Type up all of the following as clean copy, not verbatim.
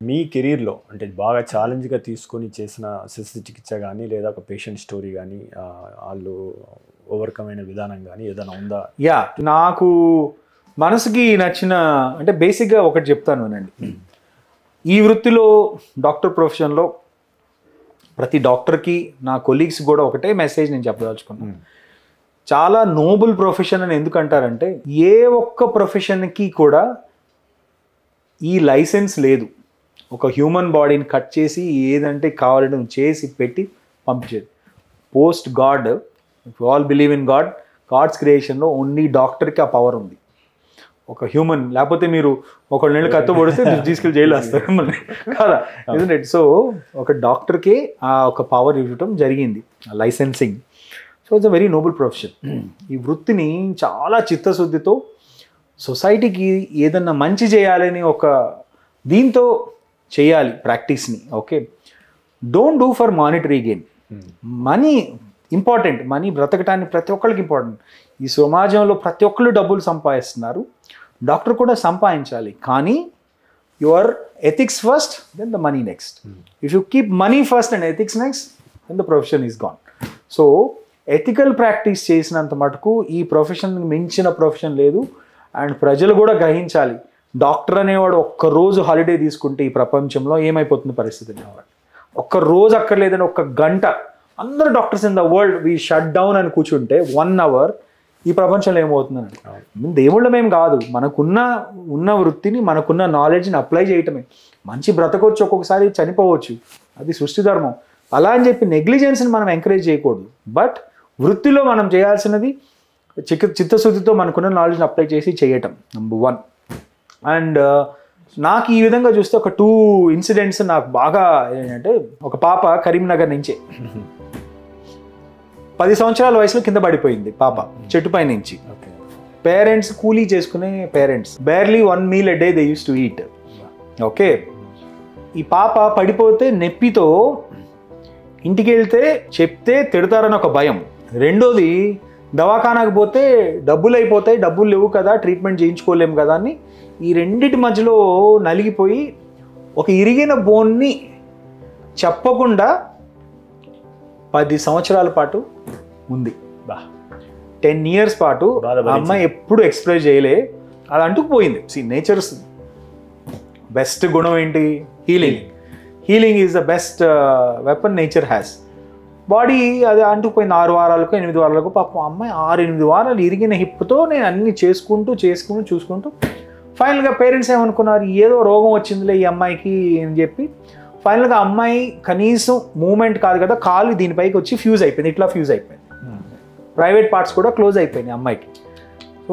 మీ కెరీర్‌లో అంటే బాగా ఛాలెంజ్‌గా తీసుకొని చేసిన శస్త్రచికిత్స గానీ, లేదా ఒక పేషెంట్ స్టోరీ గానీ, ఆళ్ళు ఓవర్‌కమ్ అయిన విధానం గానీ ఏదైనా ఉందా? యాహ్! నాకు మనసుకి నచ్చిన అంటే బేసిక్‌గా ఒకటి చెప్తాను వినండి. ఈ వృత్తిలో డాక్టర్ ప్రొఫెషన్‌లో ప్రతి డాక్టర్‌కి, నా కొలీగ్స్ కూడా ఒకటే మెసేజ్ నేను చెప్పదలుచుకున్నాను. చాలా నోబుల్ ప్రొఫెషన్ అని ఎందుకు అంటారంటే, ఏ ఒక్క ప్రొఫెషన్‌కి కూడా ఈ లైసెన్స్ లేదు. ఒక హ్యూమన్ బాడీని కట్ చేసి ఏదంటే కావాలంటే చేసి పెట్టి పంపించేది. Post god, all believe in god, god's క్రియేషన్లో ఓన్లీ డాక్టర్కి ఆ పవర్ ఉంది. ఒక హ్యూమన్ లేకపోతే మీరు ఒకళ్ళ నీళ్ళు కత్తి పొడిస్తే తీసుకెళ్ళి జైలు వేస్తారు మళ్ళీ కదా. సో ఒక డాక్టర్కే ఆ ఒక పవర్ ఇవ్వటం జరిగింది, licensing. So it's a very Nobel profession. ఈ వృత్తిని చాలా చిత్తశుద్ధితో సొసైటీకి ఏదన్నా మంచి చేయాలని ఒక దీంతో చేయాలి ప్రాక్టీస్ని. Okay, don't do for monetary gain. Money important, money బ్రతకటానికి ప్రతి ఒక్కరికి ఇంపార్టెంట్. ఈ సమాజంలో ప్రతి ఒక్కరు డబ్బులు సంపాదిస్తున్నారు, డాక్టర్ కూడా సంపాదించాలి. కానీ your ethics first, then the money next. If you keep money first and ethics next, then the profession is gone. So ethical practice చేసినంత మటుకు ఈ ప్రొఫెషన్కి మించిన ప్రొఫెషన్ లేదు. అండ్ ప్రజలు కూడా గ్రహించాలి, డాక్టర్ అనేవాడు ఒక్కరోజు హాలిడే తీసుకుంటే ఈ ప్రపంచంలో ఏమైపోతుంది పరిస్థితి అనేవాడు. ఒక్కరోజు అక్కర్లేదని ఒక్క గంట అందరూ doctors in the world we shut down అని కూర్చుంటే 1 hour ఈ ప్రపంచంలో ఏమవుతుందండి. దేవుళ్ళమేం కాదు, ఉన్న వృత్తిని, మనకున్న నాలెడ్జ్ని అప్లై చేయటమే. మంచి బ్రతకొచ్చు, ఒక్కొక్కసారి చనిపోవచ్చు, అది సృష్టి ధర్మం. అలా అని చెప్పి నెగ్లిజెన్స్ని మనం ఎంకరేజ్ చేయకూడదు. బట్ వృత్తిలో మనం చేయాల్సినది చిత్తశుద్ధితో మనకున్న నాలెడ్జ్ని అప్లై చేసి చేయటం, నెంబర్ 1. అండ్ నాకు ఈ విధంగా చూస్తే ఒక 2 ఇన్సిడెంట్స్ నాకు బాగా ఏంటంటే, ఒక పాప కరీంనగర్ నుంచే 10 సంవత్సరాల వయసులో కింద పడిపోయింది పాప చెట్టుపై నుంచి. పేరెంట్స్ కూలీ చేసుకునే parents, barely 1 meal a day they use to eat. Okay, ఈ పాప పడిపోతే నొప్పితో ఇంటికి వెళ్తే చెప్తే తిడతారని ఒక భయం. రెండోది, దవాఖానాకు పోతే డబ్బులు అయిపోతాయి, డబ్బులు లేవు కదా, ట్రీట్మెంట్ చేయించుకోలేము కదా అని ఈ రెండిటి మధ్యలో నలిగిపోయి ఒక ఇరిగిన బోన్ని చెప్పకుండా 10 సంవత్సరాల పాటు ఉంది. 10 years పాటు అమ్మాయి ఎప్పుడు ఎక్స్ప్రెస్ చేయలే, అది అంటుకుపోయింది. నేచర్స్ బెస్ట్ గుణం ఏంటి? Healing. Healing is the best weapon nature has. Body అది అంటుకుపోయింది 6 వారాలకు 8 వారాలకు. పాపం అమ్మాయి 6-8 వారాలు ఇరిగిన హిప్తో నేను అన్ని చూసుకుంటూ ఫైనల్గా పేరెంట్స్ ఏమనుకున్నారు, ఏదో రోగం వచ్చిందిలే ఈ అమ్మాయికి అని చెప్పి ఫైనల్గా అమ్మాయి కనీసం మూమెంట్ కాదు కదా, కాలు దీనిపైకి వచ్చి ఫ్యూజ్ అయిపోయింది, ఇట్లా ఫ్యూజ్ అయిపోయింది. ప్రైవేట్ పార్ట్స్ కూడా క్లోజ్ అయిపోయినాయి అమ్మాయికి.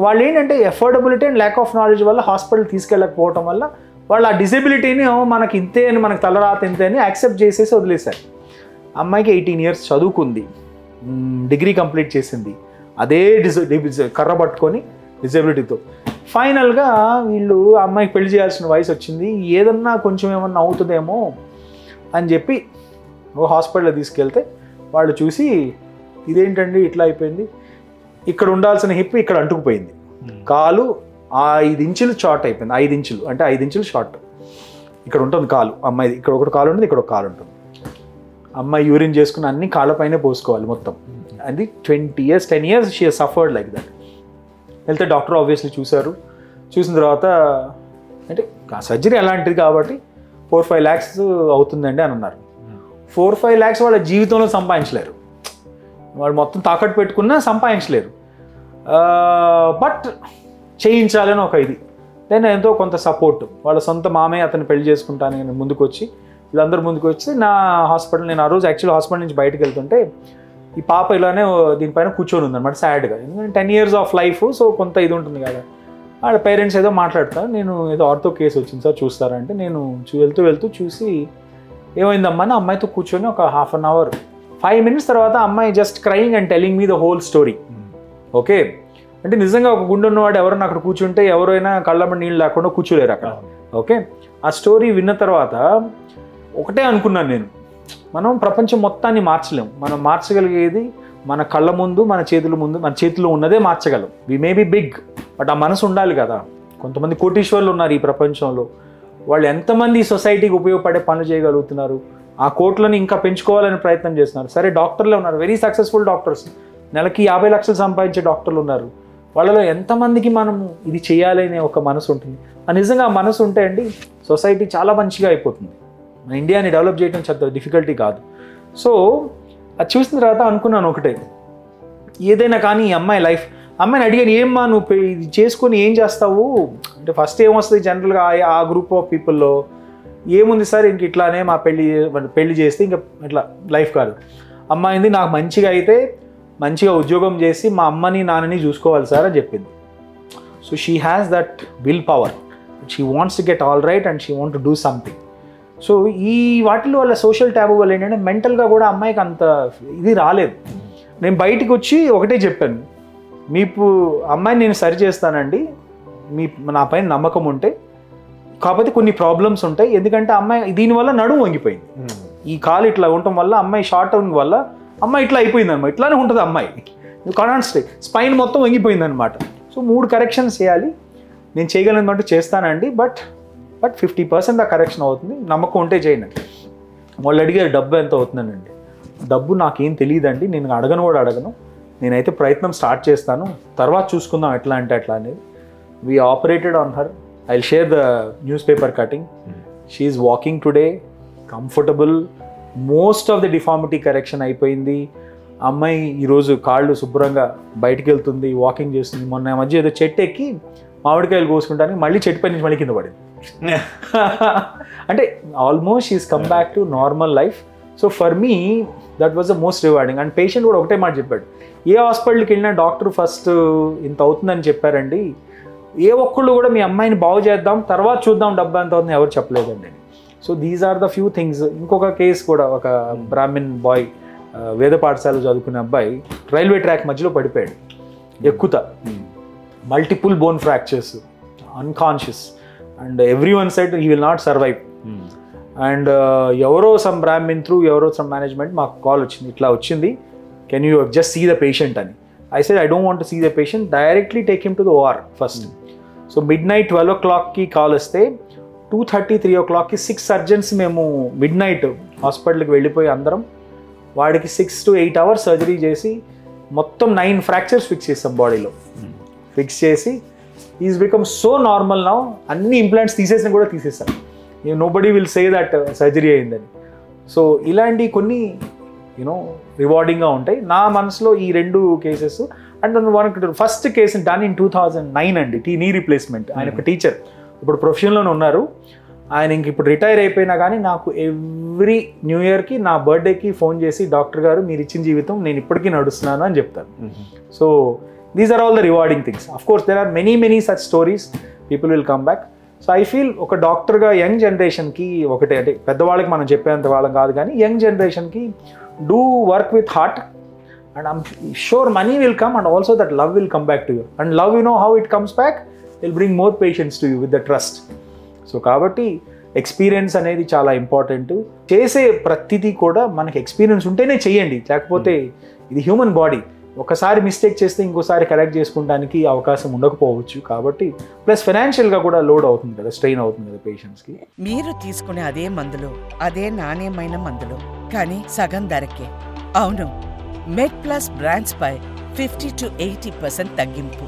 వాళ్ళు ఏంటంటే affordability and lack of knowledge వల్ల హాస్పిటల్ తీసుకెళ్ళకపోవడం వల్ల వాళ్ళు ఆ డిసేబిలిటీని మనకి ఇంతే అని, మనకి తలరాత ఇంతే అని యాక్సెప్ట్ చేసేసి వదిలేశారు. అమ్మాయికి 18 years చదువుకుంది, డిగ్రీ కంప్లీట్ చేసింది, అదే కర్ర పట్టుకొని డిసేబిలిటీతో. ఫైనల్గా వీళ్ళు అమ్మాయికి పెళ్లి చేయాల్సిన వయసు వచ్చింది, ఏదన్నా కొంచెం ఏమన్నా అవుతుందేమో అని చెప్పి హాస్పిటల్లో తీసుకెళ్తే వాళ్ళు చూసి, ఇదేంటండి ఇట్లా అయిపోయింది, ఇక్కడ ఉండాల్సిన హిప్ ఇక్కడ అంటుకుపోయింది, కాలు 5 inches షార్ట్ అయిపోయింది. 5 inches అంటే 5 inches షార్ట్. ఇక్కడ ఉంటుంది కాలు అమ్మాయిది, ఇక్కడ ఒకటి కాలు ఉంటుంది, ఇక్కడ ఒక కాలు ఉంటుంది. అమ్మాయి యూరిన్ చేసుకుని అన్ని కాళ్ళపైనే పోసుకోవాలి మొత్తం. అది 10 years she suffered like that. వెళ్తే డాక్టర్ ఆబ్వియస్లీ చూసిన తర్వాత అంటే సర్జరీ అలాంటిది కాబట్టి 4-5 lakhs అవుతుందండి అని అన్నారు. 4-5 lakhs వాళ్ళ జీవితంలో సంపాదించలేరు, వాళ్ళు మొత్తం తాకట్టు పెట్టుకున్నా సంపాదించలేరు. బట్ చేయించాలని ఒక ఇది, దెన్ ఎంతో కొంత సపోర్ట్, వాళ్ళ సొంత మామయ్య అతను పెళ్లి చేసుకుంటాను ముందుకు వచ్చి, వీళ్ళందరూ ముందుకు వచ్చి నా హాస్పిటల్, నేను ఆ రోజు యాక్చువల్లీ హాస్పిటల్ నుంచి బయటకు వెళ్తుంటే ఈ పాప ఇలానే దీనిపైన కూర్చొని ఉందన్నమాట సాడ్గా. ఎందుకంటే 10 years ఆఫ్ లైఫ్, సో కొంత ఇది ఉంటుంది కదా. వాళ్ళ పేరెంట్స్ ఏదో మాట్లాడతారు, నేను ఏదో ఆర్థో కేసు వచ్చింది సార్ చూస్తారంటే, నేను వెళ్తూ చూసి ఏమైందమ్మా అని అమ్మాయితో కూర్చొని ఒక 1/2 hour 5 minutes తర్వాత అమ్మాయి just crying and telling me the whole story. Okay, అంటే నిజంగా ఒక గుండె ఉన్నవాడు ఎవరైనా అక్కడ కూర్చుంటే ఎవరైనా కళ్ళమ్మ నీళ్ళు లేకుండా కూర్చోలేరు అక్కడ. ఓకే, ఆ స్టోరీ విన్న తర్వాత ఒకటే అనుకున్నాను నేను, మనం ప్రపంచం మొత్తాన్ని మార్చలేము, మనం మార్చగలిగేది మన కళ్ళ ముందు, మన చేతిలో ఉన్నదే మార్చగలం. వి మే బి బిగ్, బట్ ఆ మనసు ఉండాలి కదా. కొంతమంది కోటీశ్వర్లు ఉన్నారు ఈ ప్రపంచంలో, వాళ్ళు ఎంతమంది సొసైటీకి ఉపయోగపడే పనులు చేయగలుగుతున్నారు, ఆ కోట్లను ఇంకా పెంచుకోవాలని ప్రయత్నం చేస్తున్నారు. సరే డాక్టర్లే ఉన్నారు, వెరీ సక్సెస్ఫుల్ డాక్టర్స్, నెలకి 50 లక్షలు సంపాదించే డాక్టర్లు ఉన్నారు. వాళ్ళలో ఎంతమందికి మనం ఇది చేయాలనే ఒక మనసు ఉంటుంది. నిజంగా ఆ మనసు ఉంటే అండి సొసైటీ చాలా మంచిగా అయిపోతుంది. మన ఇండియాని డెవలప్ చేయడం చాలా డిఫికల్టీ కాదు. సో అది చూసిన తర్వాత అనుకున్నాను ఒకటే, ఏదైనా కానీ ఈ అమ్మాయి లైఫ్, అమ్మాయిని అడిగాను, ఏమ్మా నువ్వు ఇది చేసుకొని ఏం చేస్తావు అంటే, ఫస్ట్ ఏమొస్తుంది జనరల్గా ఆ గ్రూప్ ఆఫ్ పీపుల్లో ఏముంది సార్ ఇంక ఇట్లానే మా పెళ్లి చేస్తే ఇంకా ఇట్లా లైఫ్ కాదు. అమ్మాయింది నాకు మంచిగా అయితే మంచిగా ఉద్యోగం చేసి మా అమ్మని నాన్నని చూసుకోవాలి సార్ అని చెప్పింది. So she has that will power, she wants to get all right and she want to do something. So ఈ వాటిలో వాళ్ళ సోషల్ ట్యాబు వల్ల ఏంటంటే మెంటల్గా కూడా అమ్మాయికి అంత ఇది రాలేదు. నేను బయటికి వచ్చి ఒకటే చెప్పాను, మీకు అమ్మాయిని నేను సరి చేస్తానండి, నా పైన నమ్మకం ఉంటే, కాకపోతే కొన్ని ప్రాబ్లమ్స్ ఉంటాయి. ఎందుకంటే అమ్మాయి దీనివల్ల నడుము వంగిపోయింది, ఈ కాలు ఇట్లా ఉండటం వల్ల అమ్మాయి షార్ట్ టర్న్ వల్ల అమ్మాయి ఇట్లా అయిపోయింది అనమాట. ఇట్లానే ఉంటుంది అమ్మాయి, కాన్స్టే స్పైన్ మొత్తం వంగిపోయింది అనమాట. సో 3 కరెక్షన్స్ చేయాలి, నేను చేయగలిగినట్టు చేస్తానండి, బట్ 50% ఆ కరెక్షన్ అవుతుంది, నమ్మకం ఉంటే చేయండి. వాళ్ళు అడిగారు డబ్బు ఎంత అవుతుందనండి. డబ్బు నాకేం తెలియదండి, నేను అడగను, నేనైతే ప్రయత్నం స్టార్ట్ చేస్తాను, తర్వాత చూసుకుందాం ఎట్లా అంటే అట్లా అనేది. We operated on her. I will share the news paper cutting. She is walking today comfortable, most of the deformity correction అయిపోయింది. అమ్మాయి ఈరోజు కాళ్ళు శుభ్రంగా బయటికి వెళ్తుంది, వాకింగ్ చేస్తుంది. మొన్న మధ్య ఏదో చెట్టు ఎక్కి మామిడికాయలు కోసుకుంటానికి మళ్ళీ చెట్టు పై నుంచి మళ్ళీ కింద పడింది. అంటే almost she is come back to normal life. So for me that was the most rewarding. And patient కూడా ఒకటే మాట చెప్పాడు, ఏ హాస్పిటల్కి వెళ్ళినా డాక్టర్ ఫస్ట్ ఇంత అవుతుందని చెప్పారండి, ఏ ఒక్కళ్ళు కూడా మీ అమ్మాయిని బాగు చేద్దాం తర్వాత చూద్దాం డబ్బు ఎంత అవుతుంది ఎవరు చెప్పలేదండి. So these are the few things. ఇంకొక కేసు కూడా, ఒక బ్రాహ్మిన్ బాయ్, వేద పాఠశాల చదువుకునే అబ్బాయి రైల్వే ట్రాక్ మధ్యలో పడిపోయాడు ఎక్కుతా, multiple bone fractures, unconscious, and everyone said he will not survive. And ఎవరో సమ్ బ్రాహ్మిన్ త్రూ ఎవరో సమ్ మేనేజ్మెంట్ మాకు కాల్ వచ్చింది, ఇట్లా వచ్చింది, can you just see the patient అని. I said I don't want to see the patient, directly take him to the OR first. So midnight 12 o'clockకి call వస్తే 2:30, 3 o'clockకి 6 surgeons మేము midnight హాస్పిటల్కి వెళ్ళిపోయి అందరం వాడికి 6 to 8 hours సర్జరీ చేసి మొత్తం 9 ఫ్రాక్చర్స్ ఫిక్స్ చేస్తాం బాడీలో. ఫిక్స్ చేసి is become so normal now. అన్ని ఇంప్లాంట్స్ తీసేసిన కూడా తీసేస్తాం, nobody will say that surgery అయిందని. సో ఇలాంటి కొన్ని రివార్డింగ్గా ఉంటాయి నా మనసులో ఈ 2 cases. And first case done in 2009 అండి, నీ రీప్లేస్మెంట్. ఆయన ఒక టీచర్, ఇప్పుడు ప్రొఫెషన్లోనే ఉన్నారు. ఆయన ఇంక ఇప్పుడు రిటైర్ అయిపోయినా కానీ నాకు ఎవ్రీ న్యూ ఇయర్కి నా బర్త్డేకి ఫోన్ చేసి, డాక్టర్ గారు మీరు ఇచ్చిన జీవితం నేను ఇప్పటికీ నడుస్తున్నాను అని చెప్తాను. So these are all the rewarding things. Of course there are many such stories, people will come back. So I feel ఒక డాక్టర్గా యంగ్ జనరేషన్కి ఒకటే, అంటే పెద్దవాళ్ళకి మనం చెప్పేంత వాళ్ళం కాదు కానీ యంగ్ జనరేషన్కి do work with heart, and I'm sure money will come, and also that love will come back to you. And love, how it comes back, will bring more patients to you with the trust. So కాబట్టి experience అనేది చాలా important. చేసే ప్రతిదీ కూడా మనకి experience ఉంటేనే చేయండి, లేకపోతే ఇది హ్యూమన్ బాడీ, ఒకసారి మిస్టేక్ చేస్తే ఇంకోసారి కరెక్ట్ చేసుకోవడానికి అవకాశం ఉండకపోవచ్చు. కాబట్టి ప్లస్ ఫైనాన్షియల్గా కూడా లోడ్ అవుతుంది కదా, స్ట్రెయిన్ అవుతుంది కదా పేషెంట్స్కి. మీరు తీసుకునే అదే మందులు, అదే నాణ్యమైన మందులు, కానీ సగం ధరకే. అవును, మెడ్ ప్లస్ బ్రాండ్స్ పై 50 to 80% తగ్గింపు.